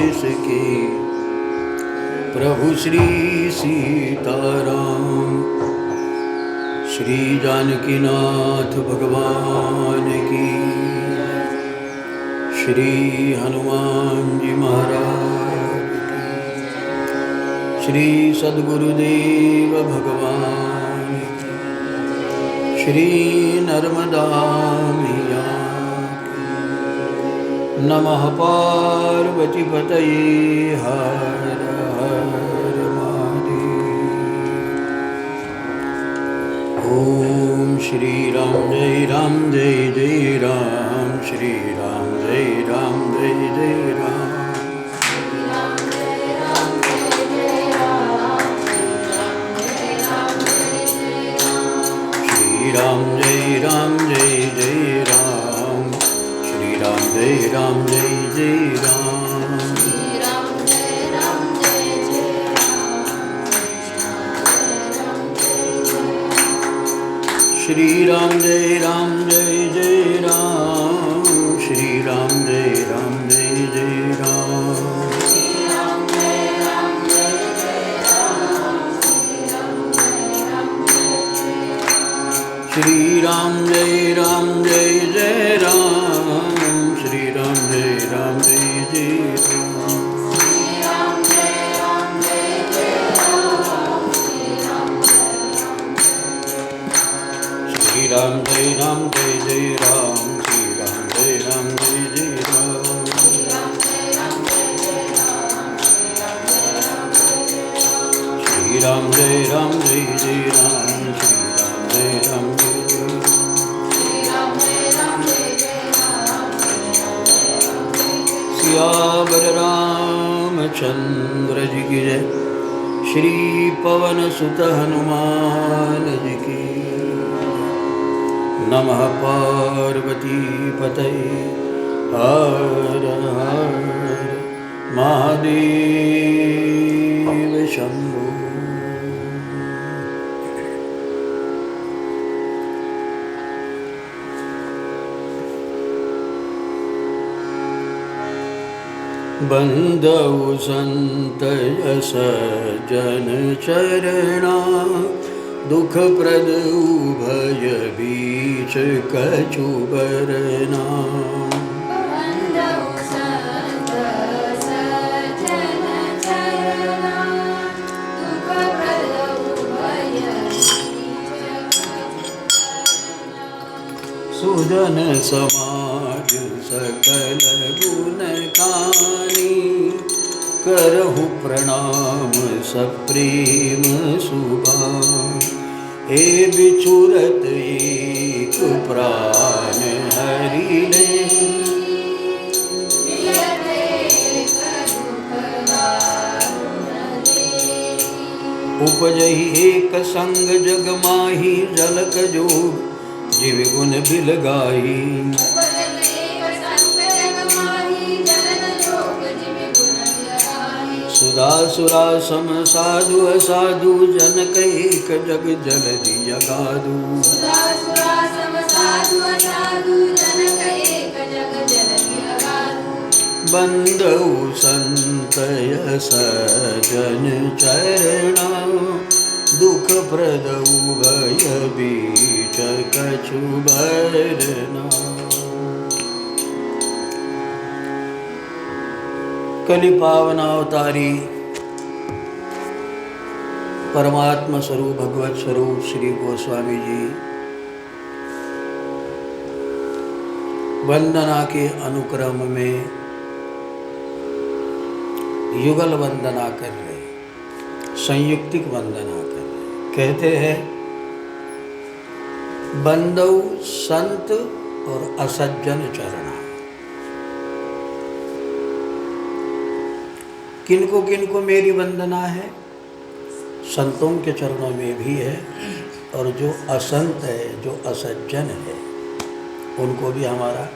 देश के प्रभु श्री सीताराम। श्री जानकीनाथ भगवान की, श्री हनुमान जी महाराज की, श्री सद्गुरुदेव भगवान की, श्री नर्मदा मैया की। नमः पार्वती पतये हर हर महादेव। ओम श्री राम जय राम, श्री राम जय जय राम। श्री राम जय राम, श्री राम जय जय राम। श्री राम जय जय राम, श्री राम जय जय राम। श्री राम जय जय राम, श्री राम जय जय राम। श्री राम जय जय राम, श्री राम जय जय राम। श्री राम जय जय राम, श्री राम जय जय राम। सियावर रामचंद्र जी की जय, श्री पवन सुत हनुमान जी की। नमः पार्वती पतये हर हर महादेव शंभो। बंदौ संत यश जन चरणा, दुख प्रद उभय बीच कछु बरना। सुजन समाज सकल गुण खानी, करहु प्रणाम सप्रेम सुभान। हे बिछुरत एक प्राण हरि ले, उपजहि एक संग जग माही। झलक जोग जीव गुण बिल गाही, सुधा सुरा सम साधु असाधु। जनक एक जग जलधि अगाधु, बंदौ संत यश जन चरणा, दुख प्रद उभय बीच कछु बरना। कलि पावन अवतारी परमात्मा स्वरूप भगवत स्वरूप श्री गोस्वामी जी वंदना के अनुक्रम में युगल वंदना कर रहे, संयुक्तिक वंदना कर रहे। कहते हैं बंदौ संत और असज्जन चरणा। किनको मेरी वंदना है, संतों के चरणों में भी है, और जो असंत है, जो असज्जन है, उनको भी हमारा।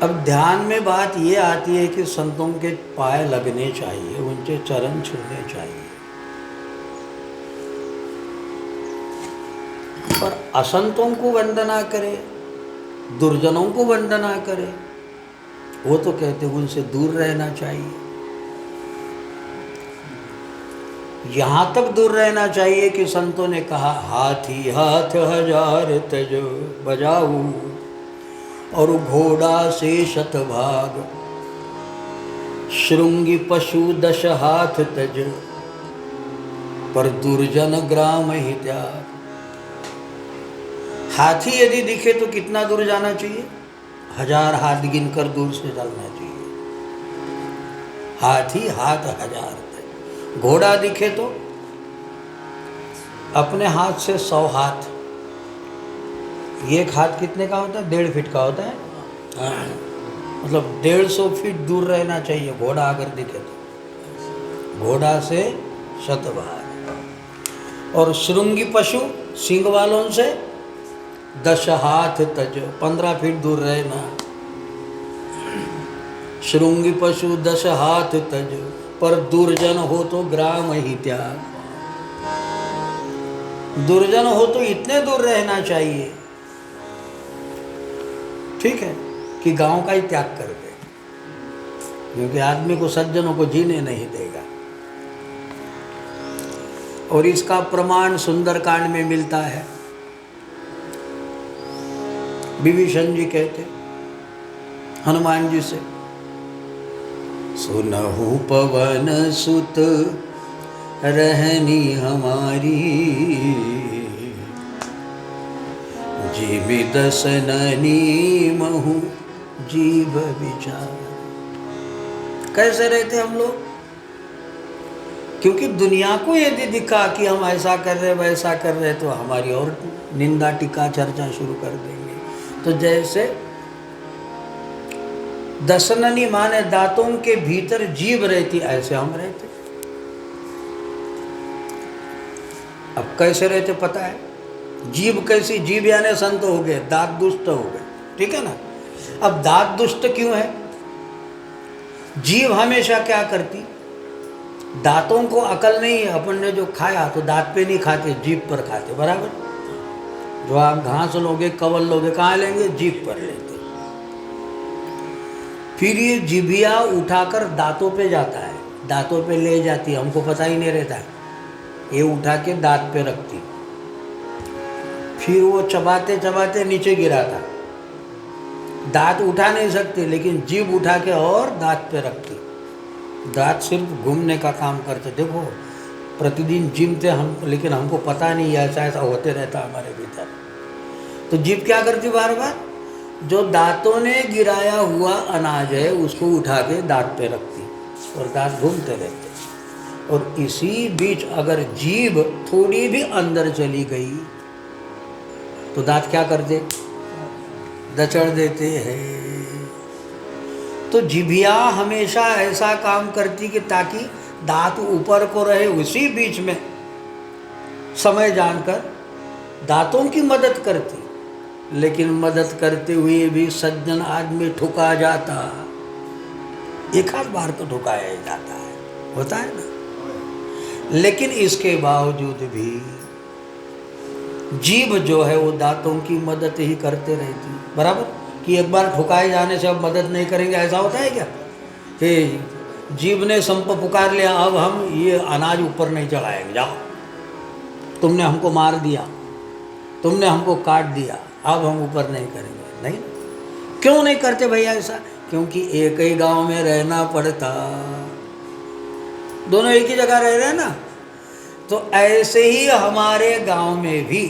अब ध्यान में बात ये आती है कि संतों के पाए लगने चाहिए, उनके चरण छूने चाहिए, पर असंतों को वंदना करे, दुर्जनों को वंदना करे, वो तो कहते हैं उनसे दूर रहना चाहिए। यहाँ तक दूर रहना चाहिए कि संतों ने कहा हाथी हाथ हजार तज बजाऊ और घोड़ा से शतभाग, श्रृंगी पशु दश हाथ तज पर दुर्जन ग्राम ही त्याग। हाथी यदि दिखे तो कितना दूर जाना चाहिए? 1000 हाथ गिनकर दूर से चलना चाहिए। हाथी हाथ 1000 तक। घोड़ा दिखे तो अपने हाथ से 100 हाथ। एक हाथ कितने का होता है? 1.5 फीट का होता है। हाँ, मतलब 150 फीट दूर रहना चाहिए घोड़ा अगर दिखे तो। घोड़ा से शतभाग। और श्रृंगी पशु सिंह वालों से 10 हाथ तज, 15 फीट दूर रहना। श्रृंगी पशु 10 हाथ तज पर दुर्जन हो तो ग्राम ही त्याग। दुर्जन हो तो इतने दूर रहना चाहिए, ठीक है, कि गांव का ही त्याग कर दे, क्योंकि आदमी को सज्जनों को जीने नहीं देगा। और इसका प्रमाण सुंदरकांड में मिलता है। विभीषण जी कहते हनुमान जी से, सुनहु पवन सुत रहनी हमारी, जीवि दसननी महु जीव विचार। कैसे रहते हम लोग? क्योंकि दुनिया को यदि दिखा कि हम ऐसा कर रहे वैसा कर रहे तो हमारी और निंदा टीका चर्चा शुरू कर देंगे। तो जैसे दसननी माने दांतों के भीतर जीभ रहती, ऐसे हम रहते। अब कैसे रहते पता है? जीभ कैसी? जीभ यानी संत हो गए, दांत दुष्ट हो गए, ठीक है ना। अब दांत दुष्ट क्यों है? जीभ हमेशा क्या करती? दांतों को अकल नहीं है, अपन ने जो खाया तो दांत पे नहीं खाते, जीभ पर खाते, बराबर। जो आप घास लोगे, कवल लोगे, कहाँ लेंगे? जीभ पर लेते। फिर ये जीभिया उठाकर दांतों पे जाता है, दांतों पे ले जाती है, हमको पता ही नहीं रहता है। ये उठा के दांत पे रखती, फिर वो चबाते चबाते नीचे गिराता। दांत उठा नहीं सकते, लेकिन जीभ उठा के और दांत पे रखती। दांत सिर्फ घूमने का काम करते। देखो प्रतिदिन जिमते हम, लेकिन हमको पता नहीं ऐसा ऐसा होते रहता हमारे भीतर। तो जीभ क्या करती? बार बार जो दांतों ने गिराया हुआ अनाज है उसको उठा के दांत पे रखती और दांत घूमते रहते। और इसी बीच अगर जीभ थोड़ी भी अंदर चली गई तो दांत क्या करते? दचड़ देते हैं। तो जीभिया हमेशा ऐसा काम करती कि ताकि दांत ऊपर को रहे, उसी बीच में समय जानकर दांतों की मदद करती। लेकिन मदद करते हुए भी सज्जन आदमी ठुका जाता। एक आध बार तो ठुकाया ही जाता है, होता है ना। लेकिन इसके बावजूद भी जीभ जो है वो दांतों की मदद ही करते रहती, बराबर। कि एक बार ठुकाए जाने से अब मदद नहीं करेंगे, ऐसा होता है क्या? कि जीभ ने संप पुकार लिया, अब हम ये अनाज ऊपर नहीं चढ़ाएंगे, जाओ, तुमने हमको मार दिया, तुमने हमको काट दिया, अब हम ऊपर नहीं करेंगे। नहीं, क्यों नहीं करते भैया ऐसा? क्योंकि एक ही गांव में रहना पड़ता, दोनों एक ही जगह रह रहे हैं ना। तो ऐसे ही हमारे गांव में भी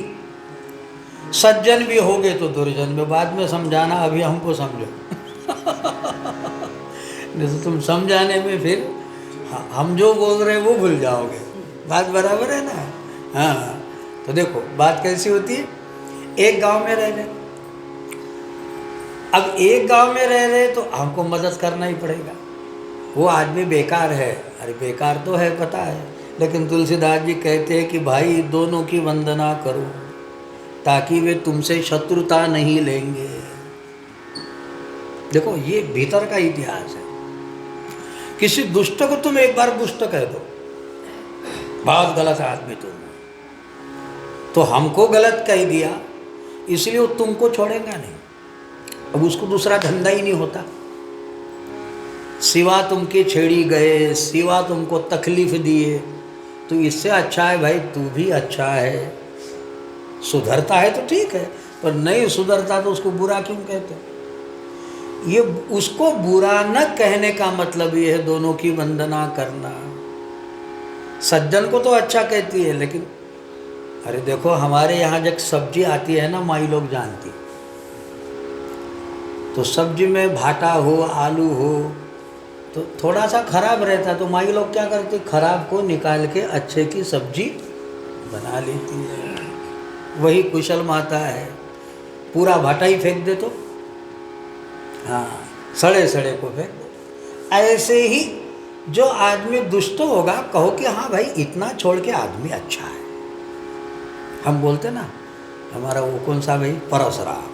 सज्जन भी हो गए तो दुर्जन में। बाद में समझाना, अभी हमको समझो। नहीं तो तुम समझाने में फिर हम जो बोल रहे हैं वो भूल जाओगे। बात बराबर है ना? हाँ, तो देखो बात कैसी होती है। एक गांव में रह रहे, अब एक गांव में रह रहे तो हमको मदद करना ही पड़ेगा। वो आदमी बेकार है, अरे बेकार तो है पता है, लेकिन तुलसीदास जी कहते हैं कि भाई दोनों की वंदना करो ताकि वे तुमसे शत्रुता नहीं लेंगे। देखो ये भीतर का इतिहास है। किसी दुष्ट को तुम एक बार दुष्ट कह दो, बहुत गलत आदमी तुम, तो हमको गलत कह दिया इसलिए वो तुमको छोड़ेगा नहीं। अब उसको दूसरा धंधा ही नहीं होता, सिवा तुमके छेड़ी गए, सिवा तुमको तकलीफ दिए, तो इससे अच्छा है भाई तू भी अच्छा है। सुधरता है तो ठीक है, पर नहीं सुधरता तो उसको बुरा क्यों कहते? ये उसको बुरा न कहने का मतलब ये है दोनों की वंदना करना। सज्जन को तो अच्छा कहती है, लेकिन अरे देखो हमारे यहाँ जब सब्जी आती है ना, माई लोग जानती, तो सब्जी में भाटा हो, आलू हो, तो थोड़ा सा खराब रहता है, तो माई लोग क्या करती, खराब को निकाल के अच्छे की सब्जी बना लेती है। वही कुशल माता है, पूरा भाटा ही फेंक दे तो, हाँ सड़े सड़े को फेंक दे। ऐसे ही जो आदमी दुष्ट होगा, कहो कि हाँ भाई इतना छोड़ के आदमी अच्छा है। हम बोलते ना, हमारा वो कौन सा भाई परसराम,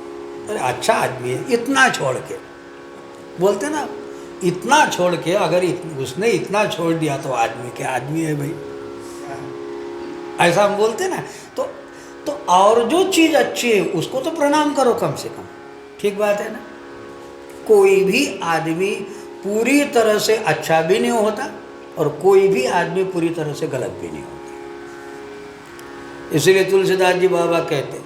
अरे अच्छा आदमी है, इतना छोड़ के बोलते ना, इतना छोड़ के, अगर उसने इतना छोड़ दिया तो आदमी क्या आदमी है भाई, ऐसा हम बोलते ना। तो और जो चीज़ अच्छी है उसको तो प्रणाम करो कम से कम, ठीक बात है ना। कोई भी आदमी पूरी तरह से अच्छा भी नहीं होता और कोई भी आदमी पूरी तरह से गलत भी नहीं होता। इसलिए तुलसीदास जी बाबा कहते,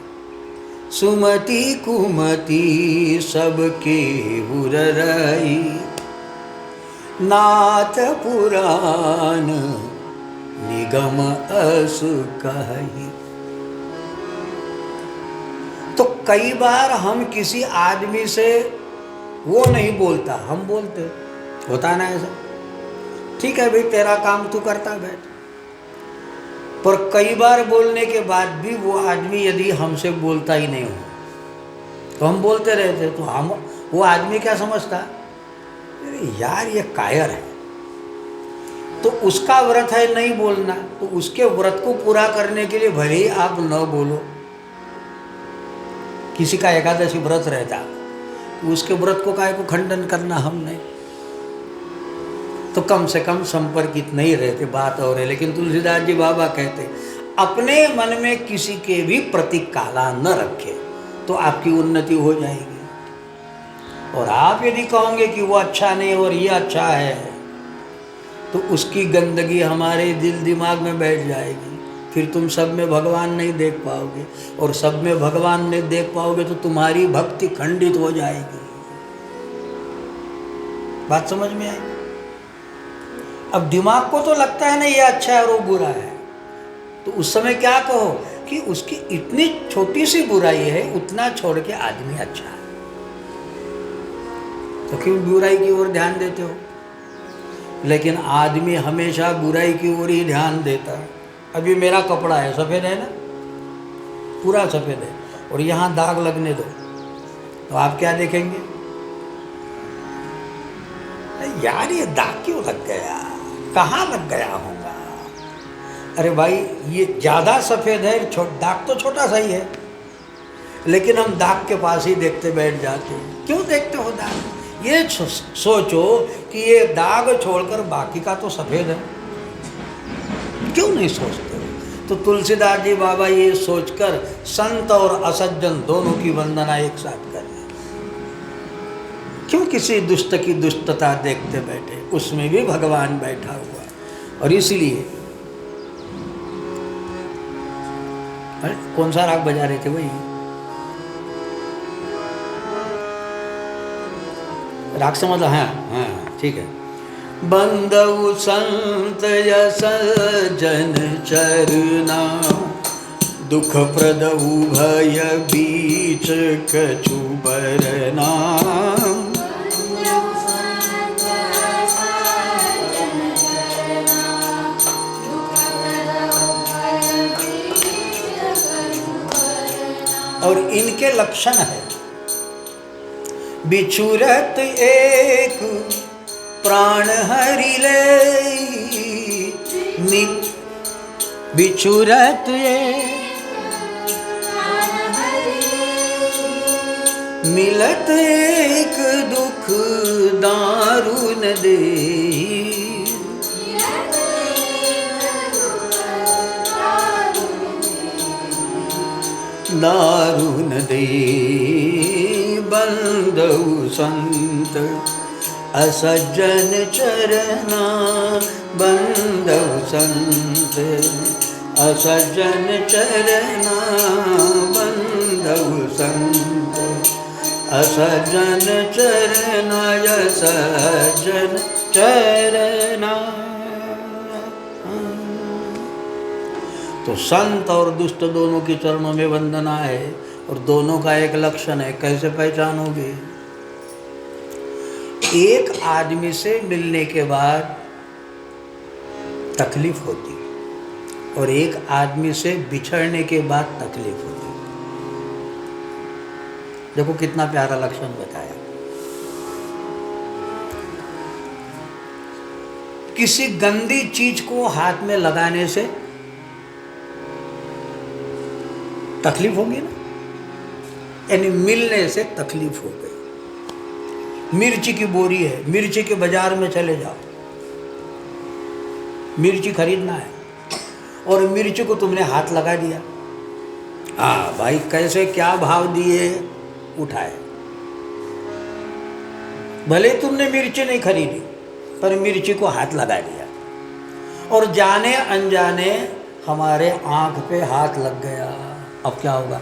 सुमति कुमति सबके बुररई, नाथ पुराण निगम अस कहि। तो कई बार हम किसी आदमी से वो नहीं बोलता, हम बोलते, होता ना ऐसा, ठीक है भाई तेरा काम तू करता बैठ। पर कई बार बोलने के बाद भी वो आदमी यदि हमसे बोलता ही नहीं हो तो हम बोलते रहते, तो हम वो आदमी क्या समझता, अरे यार ये कायर है, तो उसका व्रत है नहीं बोलना, तो उसके व्रत को पूरा करने के लिए भले ही आप न बोलो। किसी का एकादशी व्रत रहता, तो उसके व्रत को काहे को खंडन करना हमने, तो कम से कम संपर्कित नहीं रहते, बात और है। लेकिन तुलसीदास जी बाबा कहते, अपने मन में किसी के भी प्रति काला न रखे तो आपकी उन्नति हो जाएगी। और आप यदि कहोगे कि वो अच्छा नहीं और ये अच्छा है, तो उसकी गंदगी हमारे दिल दिमाग में बैठ जाएगी, फिर तुम सब में भगवान नहीं देख पाओगे, और सब में भगवान नहीं देख पाओगे तो तुम्हारी भक्ति खंडित हो जाएगी। बात समझ में आई? अब दिमाग को तो लगता है ना ये अच्छा है और वो बुरा है, तो उस समय क्या कहो कि उसकी इतनी छोटी सी बुराई है, उतना छोड़ के आदमी अच्छा है, तो क्यों बुराई की ओर ध्यान देते हो? लेकिन आदमी हमेशा बुराई की ओर ही ध्यान देता है। अभी मेरा कपड़ा है, सफ़ेद है ना, पूरा सफ़ेद है, और यहाँ दाग लगने दो, तो आप क्या देखेंगे, यार ये दाग क्यों लग गया, कहाँ लग गया होगा। अरे भाई ये ज़्यादा सफ़ेद है, दाग तो छोटा सा ही है, लेकिन हम दाग के पास ही देखते बैठ जाते हैं। क्यों देखते हो दाग? ये सोचो कि ये दाग छोड़कर बाकी का तो सफ़ेद है, क्यों नहीं सोचते? तो तुलसीदास जी बाबा ये सोचकर संत और असज्जन दोनों की वंदना एक साथ कर रहे। क्यों किसी दुष्ट की दुष्टता देखते बैठे, उसमें भी भगवान बैठा हुआ है। और इसीलिए कौन सा राग बजा रहे थे वही राग समझ लो, हाँ हाँ ठीक है। बंदउ संत यस जन चरना, दुख प्रदउ भय बीच कछु बरना। और इनके लक्षण है, बिछुरत एक प्राण हरि ले, बिछुरत मिलत एक दुख दारुण दे, दारुण दे। बंदउ संत असज्जन चरना बंधव संत, असज्जन चरना बंधव संत, असज्जन चरना असज्जन चरना। तो संत और दुष्ट दोनों के चरणों में वंदना है, और दोनों का एक लक्षण है। कैसे पहचानोगे? एक आदमी से मिलने के बाद तकलीफ होती, और एक आदमी से बिछड़ने के बाद तकलीफ होती। देखो कितना प्यारा लक्षण बताया। किसी गंदी चीज को हाथ में लगाने से तकलीफ होगी ना, यानी मिलने से तकलीफ हो गई। मिर्ची की बोरी है, मिर्ची के बाजार में चले जाओ, मिर्ची खरीदना है, और मिर्ची को तुमने हाथ लगा दिया। हाँ भाई, कैसे क्या भाव दिए, उठाए। भले तुमने मिर्ची नहीं खरीदी, पर मिर्ची को हाथ लगा दिया, और जाने अनजाने हमारे आंख पे हाथ लग गया। अब क्या होगा?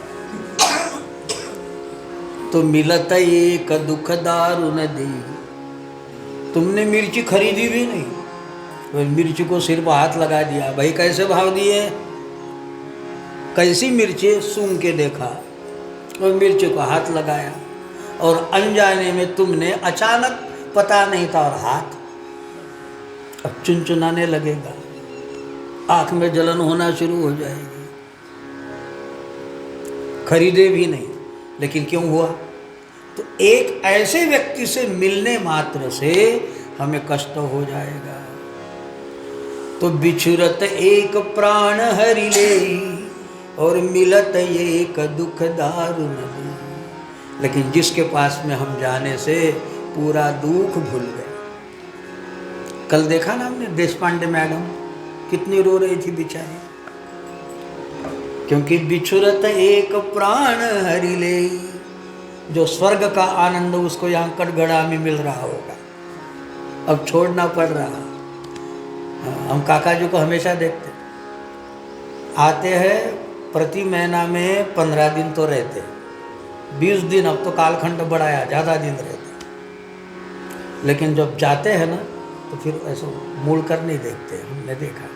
तो मिलत एक दुख दारू नदी। तुमने मिर्ची खरीदी भी नहीं, तो मिर्ची को सिर्फ हाथ लगा दिया। भाई कैसे भाव दिए? कैसी मिर्ची? सूंघ के देखा और मिर्ची को हाथ लगाया, और अनजाने में तुमने अचानक पता नहीं था, और हाथ अब चुनचुनाने लगेगा, आँख में जलन होना शुरू हो जाएगी। खरीदे भी नहीं, लेकिन क्यों हुआ? तो एक ऐसे व्यक्ति से मिलने मात्र से हमें कष्ट हो जाएगा। तो बिछुरत एक प्राण हरि ले, और मिलत एक दुख दारू नदी। लेकिन जिसके पास में हम जाने से पूरा दुख भूल गए। कल देखा ना हमने, देश पांडे मैडम कितनी रो रही थी बेचारी, क्योंकि बिछुरत एक प्राण हरि ले। जो स्वर्ग का आनंद उसको यहाँ कटगड़ा में मिल रहा होगा, अब छोड़ना पड़ रहा। हम काका जी को हमेशा देखते, आते हैं प्रति महीना में 15 दिन तो रहते, 20 दिन, अब तो कालखंड बढ़ाया, ज़्यादा दिन रहते। लेकिन जब जाते हैं ना, तो फिर ऐसा मुड़ कर नहीं देखते। हमने देखा,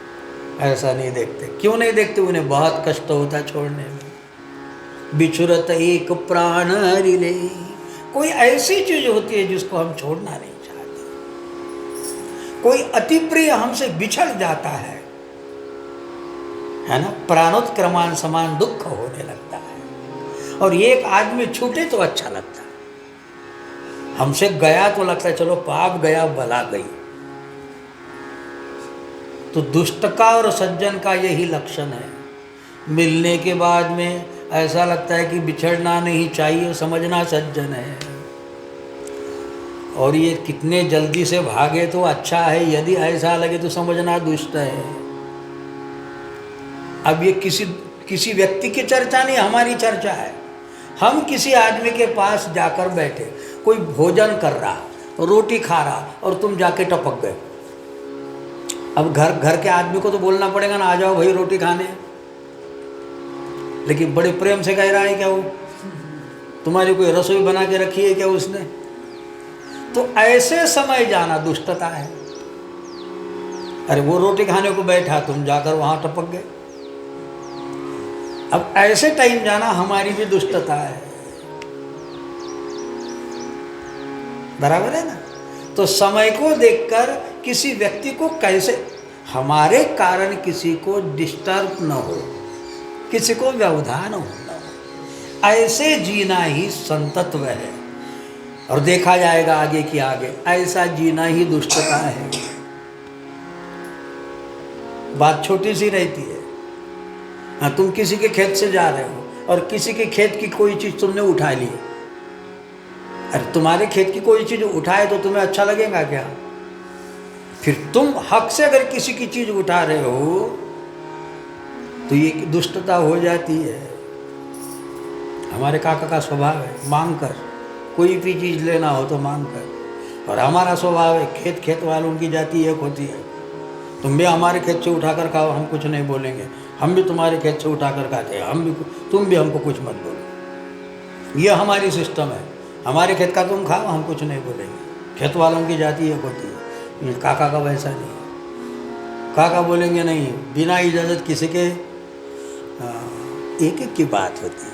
ऐसा नहीं देखते। क्यों नहीं देखते? उन्हें बहुत कष्ट होता छोड़ने में। बिछुरत एक प्राण हरि ले। कोई ऐसी चीज होती है जिसको हम छोड़ना नहीं चाहते। कोई अति प्रिय हमसे बिछड़ जाता है ना, प्राणोत्क्रमान समान दुख होने लगता है। और एक आदमी छूटे तो अच्छा लगता है, हमसे गया तो लगता है चलो पाप गया भला गई। तो दुष्ट का और सज्जन का यही लक्षण है। मिलने के बाद में ऐसा लगता है कि बिछड़ना नहीं चाहिए, समझना सज्जन है। और ये कितने जल्दी से भागे तो अच्छा है, यदि ऐसा लगे तो समझना दुष्ट है। अब ये किसी व्यक्ति की चर्चा नहीं, हमारी चर्चा है। हम किसी आदमी के पास जाकर बैठे, कोई भोजन कर रहा, रोटी खा रहा, और तुम जाके टपक गए। अब घर के आदमी को तो बोलना पड़ेगा ना, आ जाओ भाई रोटी खाने। लेकिन बड़े प्रेम से कह रहा है क्या वो, तुम्हारी कोई रसोई बना के रखी है क्या उसने? तो ऐसे समय जाना दुष्टता है। अरे वो रोटी खाने को बैठा, तुम जाकर वहां टपक गए। अब ऐसे टाइम जाना हमारी भी दुष्टता है, बराबर है ना। तो समय को देखकर किसी व्यक्ति को कैसे, हमारे कारण किसी को डिस्टर्ब न हो, किसी को व्यवधान हो, ऐसे जीना ही संतत्व है। और देखा जाएगा आगे की आगे, ऐसा जीना ही दुष्टता है। बात छोटी सी रहती है। हाँ, तुम किसी के खेत से जा रहे हो और किसी के खेत की कोई चीज़ तुमने उठा ली। अरे तुम्हारे खेत की कोई चीज़ उठाए तो तुम्हें अच्छा लगेगा क्या? फिर तुम हक से अगर किसी की चीज़ उठा रहे हो तो ये दुष्टता हो जाती है। हमारे काका का स्वभाव है, मांग कर, कोई भी चीज़ लेना हो तो मांग कर। और हमारा स्वभाव है, खेत खेत वालों की जाति एक होती है। तुम भी हमारे खेत से उठाकर खाओ, हम कुछ नहीं बोलेंगे। हम भी तुम्हारे खेत से उठाकर खाते हैं, तुम भी हमको कुछ मत बोलो। ये हमारी सिस्टम है। हमारे खेत का तुम खाओ, हम कुछ नहीं बोलेंगे। खेत वालों की जाति एक होती है। काका का वैसा नहीं है। काका बोलेंगे नहीं, बिना इजाज़त किसी के। एक एक की बात होती है।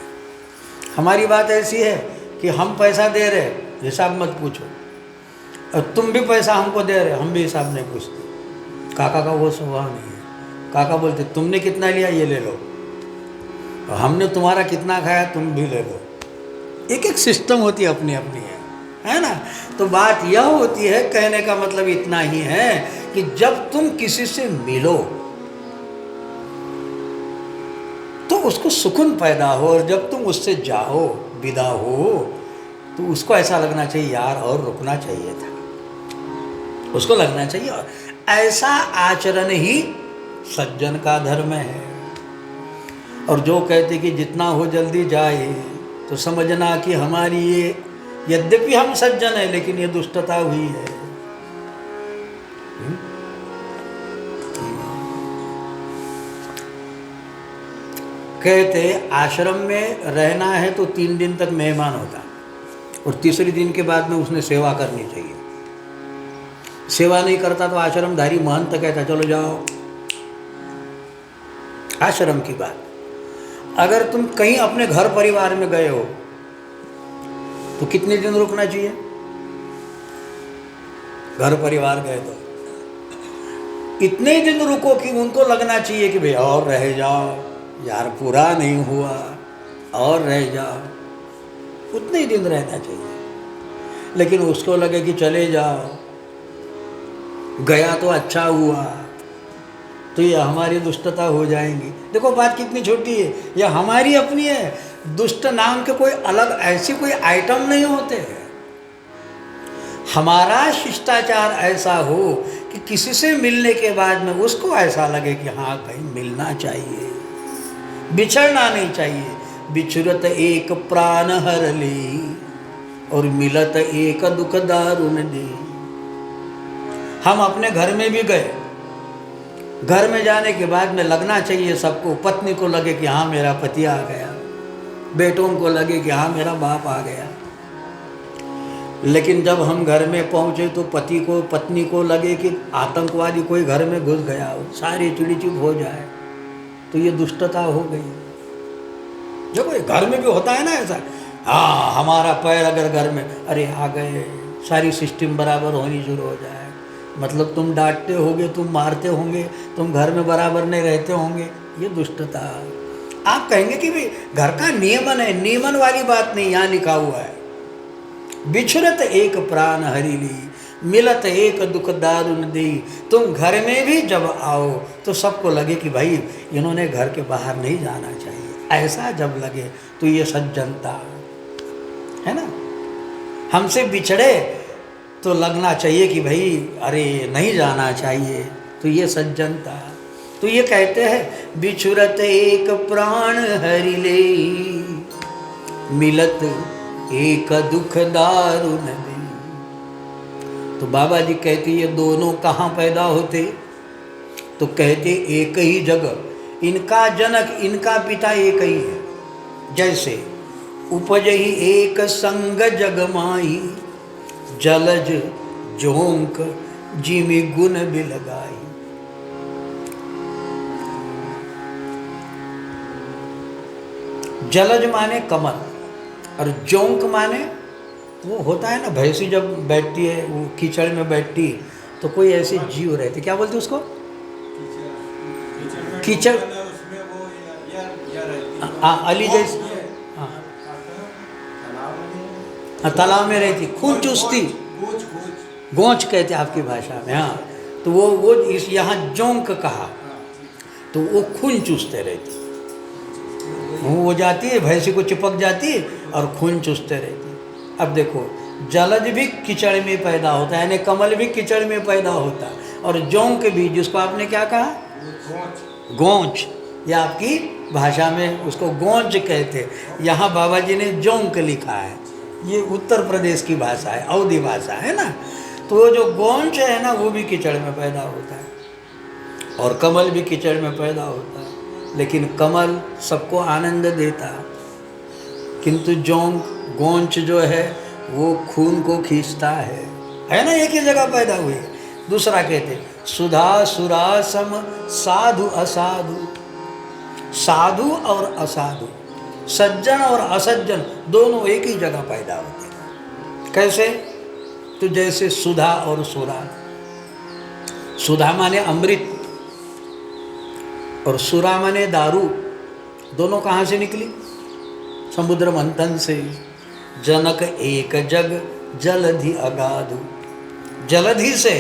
हमारी बात ऐसी है कि हम पैसा दे रहे, हिसाब मत पूछो, और तुम भी पैसा हमको दे रहे, हम भी हिसाब नहीं पूछते। काका का वो स्वभाव नहीं है। काका बोलते तुमने कितना लिया ये ले लो, और हमने तुम्हारा कितना खाया तुम भी ले लो। एक एक सिस्टम होती है, अपनी अपनी है ना। तो बात यह होती है, कहने का मतलब इतना ही है कि जब तुम किसी से मिलो तो उसको सुकून पैदा हो, और जब तुम उससे जाओ, विदा हो, तो उसको ऐसा लगना चाहिए यार और रुकना चाहिए था, उसको लगना चाहिए। और ऐसा आचरण ही सज्जन का धर्म है। और जो कहते कि जितना हो जल्दी जाए, तो समझना कि हमारी ये, यद्यपि हम सज्जन है लेकिन ये दुष्टता हुई है। कहते आश्रम में रहना है तो 3 दिन तक मेहमान होता, और तीसरे दिन के बाद में उसने सेवा करनी चाहिए। सेवा नहीं करता तो आश्रमधारी महंत कहता चलो जाओ। आश्रम की बात। अगर तुम कहीं अपने घर परिवार में गए हो तो कितने दिन रुकना चाहिए? घर परिवार गए तो इतने दिन रुको कि उनको लगना चाहिए कि भाई और रह जाओ यार, पूरा नहीं हुआ, और रह जाओ। उतने ही दिन रहना चाहिए। लेकिन उसको लगे कि चले जाओ, गया तो अच्छा हुआ, तो ये हमारी दुष्टता हो जाएंगी। देखो बात कितनी छोटी है, यह हमारी अपनी है। दुष्ट नाम के कोई अलग ऐसी कोई आइटम नहीं होते हैं। हमारा शिष्टाचार ऐसा हो कि किसी से मिलने के बाद में उसको ऐसा लगे कि हाँ भाई मिलना चाहिए, बिछड़ना नहीं चाहिए। बिछुरत एक प्राण हर ली, और मिलत एक दुख दारुण दे। हम अपने घर में भी गए, घर में जाने के बाद में लगना चाहिए सबको, पत्नी को लगे कि हाँ मेरा पति आ गया, बेटों को लगे कि हाँ मेरा बाप आ गया। लेकिन जब हम घर में पहुँचे तो पति को, पत्नी को लगे कि आतंकवादी कोई घर में घुस गया हो, सारी चिड़ी चुप हो जाए, तो ये दुष्टता हो गई। जो कोई घर में भी होता है ना ऐसा, हाँ हमारा पैर अगर घर में, अरे आ गए, सारी सिस्टम बराबर होनी शुरू हो जाए। मतलब तुम डांटते होगे, तुम मारते होंगे, तुम घर में बराबर नहीं रहते होंगे, ये दुष्टता। आप कहेंगे कि भाई घर का नियमन है, नियमन वाली बात नहीं, यहाँ लिखा हुआ है बिछुरत एक प्राण हरि ली, मिलत एक दुख दारुण दी। तुम घर में भी जब आओ तो सबको लगे कि भाई इन्होंने घर के बाहर नहीं जाना चाहिए, ऐसा जब लगे तो ये सज्जनता है ना। हमसे बिछड़े तो लगना चाहिए कि भाई अरे नहीं जाना चाहिए, तो ये सज्जनता। तो ये कहते हैं बिछुरत एक प्राण हरि ले, मिलत एक दुख दारुण दे। तो बाबा जी कहते ये दोनों कहाँ पैदा होते? तो कहते एक ही जगह, इनका जनक इनका पिता एक ही है। जैसे उपजहि एक संग जग माही, जलज जोंक जिमि गुण बिलगाई। जलज माने कमल, और जोंक माने वो होता है ना, भैंसी जब बैठती है वो कीचड़ में बैठती, तो कोई ऐसे जीव रहते, क्या बोलते उसको? कीचड़। हाँ अली जैसे, हाँ तालाब में रहती, खून चूसती, गोंच कहते आपकी भाषा में। हाँ तो वो इस यहाँ जोंक कहा, तो वो खून चूसते रहती, वो जाती है भैंसी को चिपक जाती और खून चूसते रहती। अब देखो जलज भी कीचड़ में पैदा होता है, यानी कमल भी कीचड़ में पैदा होता है, और जोंक भी, जिसको आपने क्या कहा? गोंच। या आपकी भाषा में उसको गोंच कहते, यहाँ बाबा जी ने जोंक लिखा है। ये उत्तर प्रदेश की भाषा है, अवधी भाषा है ना। तो वो जो गोंच है ना वो भी कीचड़ में पैदा होता है और कमल भी कीचड़ में पैदा होता है, लेकिन कमल सबको आनंद देता है, किंतु गोंच जो है वो खून को खींचता है ना, एक ही जगह पैदा हुई। दूसरा कहते सुधा सुरा सम साधु असाधु, साधु और असाधु, सज्जन और असज्जन दोनों एक ही जगह पैदा होते हैं। कैसे? तो जैसे सुधा और सुरा, सुधा माने अमृत और सुरा माने दारू, दोनों कहाँ से निकली? समुद्र मंथन से। जनक एक जग जलधि अगाधु, जलधि से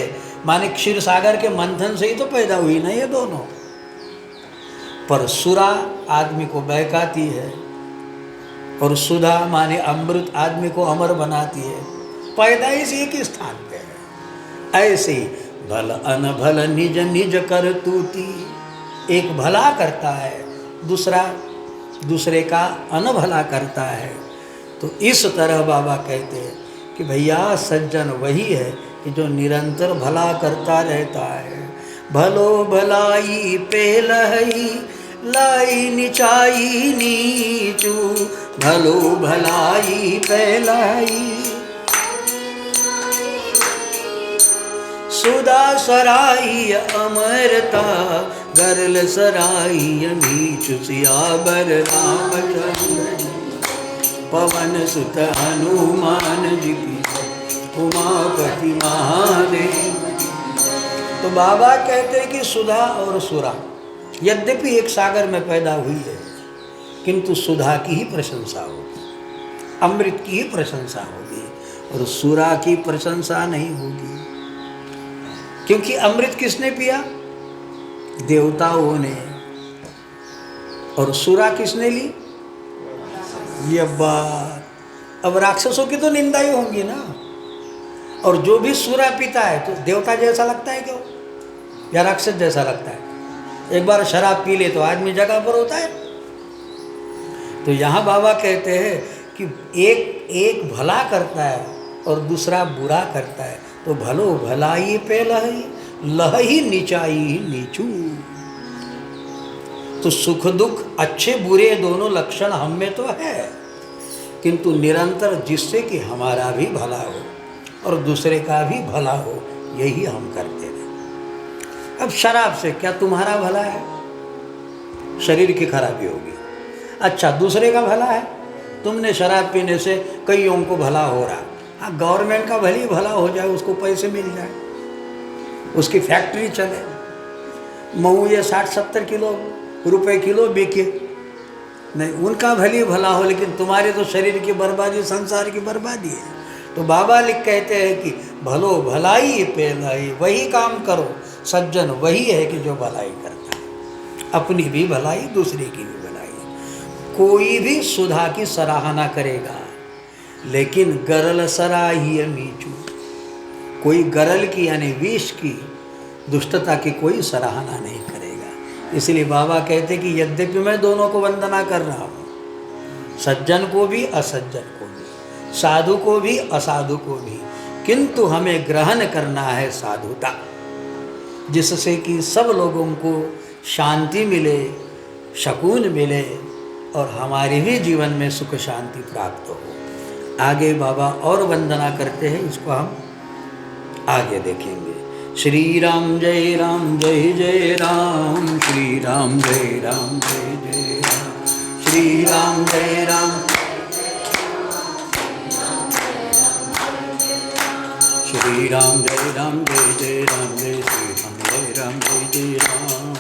माने क्षीर सागर के मंथन से ही तो पैदा हुई ना ये दोनों। पर सुरा आदमी को बहकाती है और सुधा माने अमृत आदमी को अमर बनाती है। पैदाइश एक ही स्थान पे है। ऐसे ही भल अनभल निज निज कर तूती, एक भला करता है, दूसरा दूसरे का अनभला करता है। तो इस तरह बाबा कहते हैं कि भैया सज्जन वही है कि जो निरंतर भला करता रहता है। भलो भलाई पेलहई लाई निचाई नीचू, भलो भलाई पेलहई सुधा सराई अमरता, गरल सराई नीचु सियावर रामचंद्र, पवन सुत हनुमान जी की उमापति महादेव। तो बाबा कहते हैं कि सुधा और सुरा यद्यपि एक सागर में पैदा हुई है, किंतु सुधा की ही प्रशंसा होगी, अमृत की ही प्रशंसा होगी और सुरा की प्रशंसा नहीं होगी। क्योंकि अमृत किसने पिया? देवताओं ने। और सुरा किसने ली? ये बात। अब राक्षसों की तो निंदा ही होंगी ना। और जो भी सुरा पीता है तो देवता जैसा लगता है क्यों, या राक्षस जैसा लगता है? एक बार शराब पी ले तो आदमी जगह पर होता है। तो यहाँ बाबा कहते हैं कि एक भला करता है और दूसरा बुरा करता है, तो भलो भलाई पे लही लही नीचाई नीचू। तो सुख दुख अच्छे बुरे दोनों लक्षण हम में तो है, किंतु निरंतर जिससे कि हमारा भी भला हो और दूसरे का भी भला हो, यही हम करते रहे। अब शराब से क्या तुम्हारा भला है? शरीर की खराबी होगी। अच्छा, दूसरे का भला है? तुमने शराब पीने से कईयों को भला हो रहा। हाँ, गवर्नमेंट का भले ही भला हो जाए, उसको पैसे मिल जाए, उसकी फैक्ट्री चले, महू ये 60-70 किलो रुपए किलो बिके, नहीं उनका भले भला हो, लेकिन तुम्हारे तो शरीर की बर्बादी, संसार की बर्बादी है। तो बाबा लिख कहते हैं कि भलो भलाई पे लाई, वही काम करो, सज्जन वही है कि जो भलाई करता है, अपनी भी भलाई दूसरे की भी भलाई। कोई भी सुधा की सराहना करेगा, लेकिन गरल सराही नीचू, कोई गरल की यानी विष की, दुष्टता की कोई सराहना नहीं करेगा। इसलिए बाबा कहते कि यद्यपि मैं दोनों को वंदना कर रहा हूँ, सज्जन को भी असज्जन को भी, साधु को भी असाधु को भी, किंतु हमें ग्रहण करना है साधुता, जिससे कि सब लोगों को शांति मिले, सकून मिले और हमारे भी जीवन में सुख शांति प्राप्त हो। आगे बाबा और वंदना करते हैं, इसको हम आगे देखेंगे। श्री राम जय राम जय जय राम, श्री राम जय राम जय जय राम, श्री राम जय राम, श्री राम जय राम जय जय राम, जय श्री राम जय राम जय जय राम।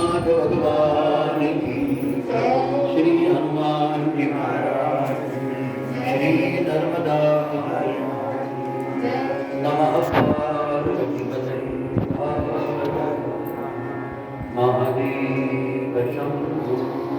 नाथ भगवान की, श्री हनुमान जी महाराज, श्री नर्मदा नमः पार्वतीपतये महादेव शंभो।